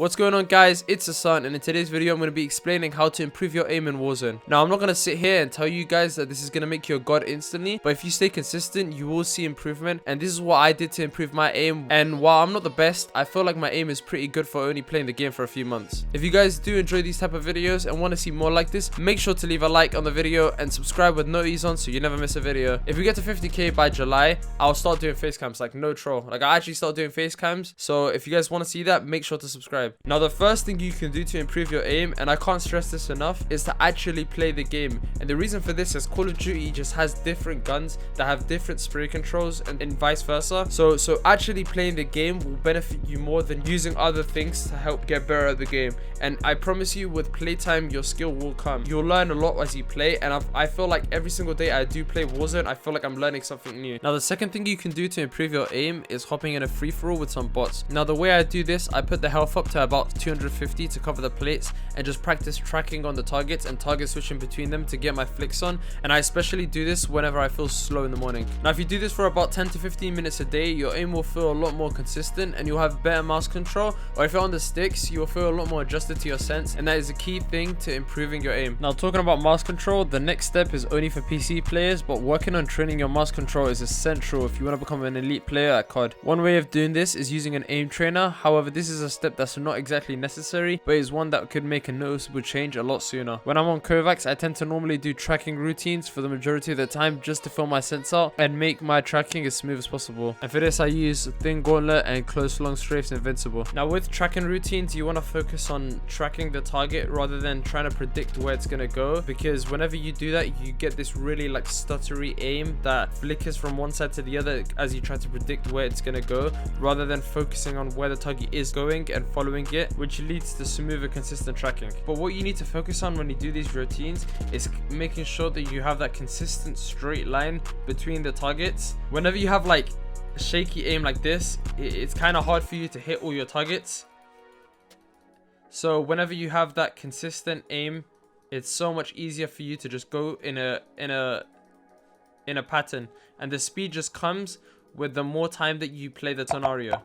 What's going on, guys? It's Hassan, and in today's video I'm going to be explaining how to improve your aim in Warzone. Now, I'm not going to sit here and tell you guys that this is going to make you a god instantly, but if you stay consistent you will see improvement, and this is what I did to improve my aim. And while I'm not the best, I feel like my aim is pretty good for only playing the game for a few months. If you guys do enjoy these type of videos and want to see more like this, make sure to leave a like on the video and subscribe with noties on so you never miss a video. If we get to 50k by July, I'll start doing face cams, like no troll. Like, I actually start doing face cams, so if you guys want to see that, make sure to subscribe. Now, the first thing you can do to improve your aim, and I can't stress this enough, is to actually play the game. And the reason for this is Call of Duty just has different guns that have different spray controls and vice versa. So actually playing the game will benefit you more than using other things to help get better at the game. And I promise you, with playtime, your skill will come. You'll learn a lot as you play, and I feel like every single day I do play Warzone, I feel like I'm learning something new. Now, the second thing you can do to improve your aim is hopping in a free-for-all with some bots. Now, the way I do this, I put the health up to about 250 to cover the plates and just practice tracking on the targets and target switching between them to get my flicks on. And I especially do this whenever I feel slow in the morning. Now, if you do this for about 10 to 15 minutes a day, your aim will feel a lot more consistent and you'll have better mouse control. Or if you're on the sticks, you will feel a lot more adjusted to your sense, and that is a key thing to improving your aim. Now, talking about mouse control, the next step is only for PC players, but working on training your mouse control is essential if you want to become an elite player at COD. One way of doing this is using an aim trainer. However, this is a step that's not exactly necessary, but is one that could make a noticeable change a lot sooner. When I'm on Kovacs, I tend to normally do tracking routines for the majority of the time just to fill my sense out and make my tracking as smooth as possible. And for this, I use Thin Gauntlet and Close Long Strafes Invincible. Now, with tracking routines, you want to focus on tracking the target rather than trying to predict where it's going to go, because whenever you do that, you get this really like stuttery aim that flickers from one side to the other as you try to predict where it's going to go, rather than focusing on where the target is going and following it, which leads to smoother, consistent tracking. But what you need to focus on when you do these routines is making sure that you have that consistent straight line between the targets. Whenever you have like a shaky aim like this, it's kind of hard for you to hit all your targets. So whenever you have that consistent aim, it's so much easier for you to just go in a pattern, and the speed just comes with the more time that you play the scenario.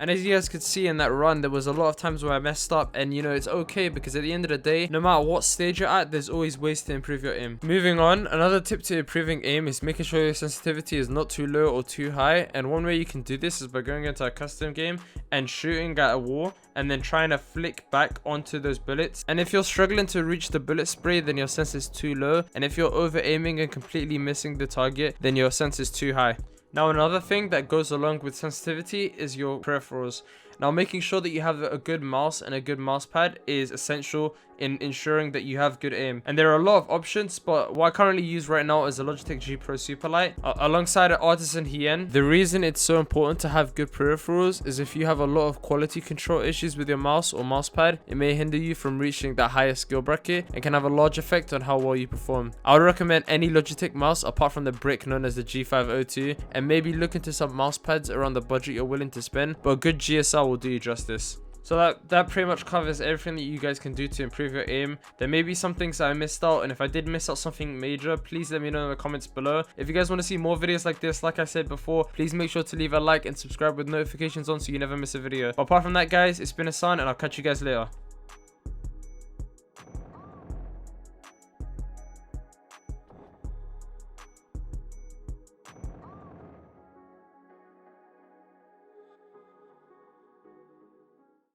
And as you guys could see in that run, there was a lot of times where I messed up, and you know, it's okay, because at the end of the day, no matter what stage you're at, there's always ways to improve your aim. Moving on, another tip to improving aim is making sure your sensitivity is not too low or too high. And one way you can do this is by going into a custom game and shooting at a wall and then trying to flick back onto those bullets. And if you're struggling to reach the bullet spray, then your sense is too low, and if you're over aiming and completely missing the target, then your sense is too high. Now, another thing that goes along with sensitivity is your peripherals. Now, making sure that you have a good mouse and a good mouse pad is essential in ensuring that you have good aim. And there are a lot of options, but what I currently use right now is a Logitech G Pro Superlight alongside an Artisan Hien. The reason it's so important to have good peripherals is if you have a lot of quality control issues with your mouse or mouse pad, it may hinder you from reaching that higher skill bracket and can have a large effect on how well you perform. I would recommend any Logitech mouse apart from the brick known as the G502, and maybe look into some mouse pads around the budget you're willing to spend, but a good GSL will do you justice. So that pretty much covers everything that you guys can do to improve your aim. There may be some things that I missed out, and if I did miss out something major, please let me know in the comments below. If you guys want to see more videos like this, like I said before, please make sure to leave a like and subscribe with notifications on so you never miss a video. But apart from that, guys, it's been Hassan, and I'll catch you guys later.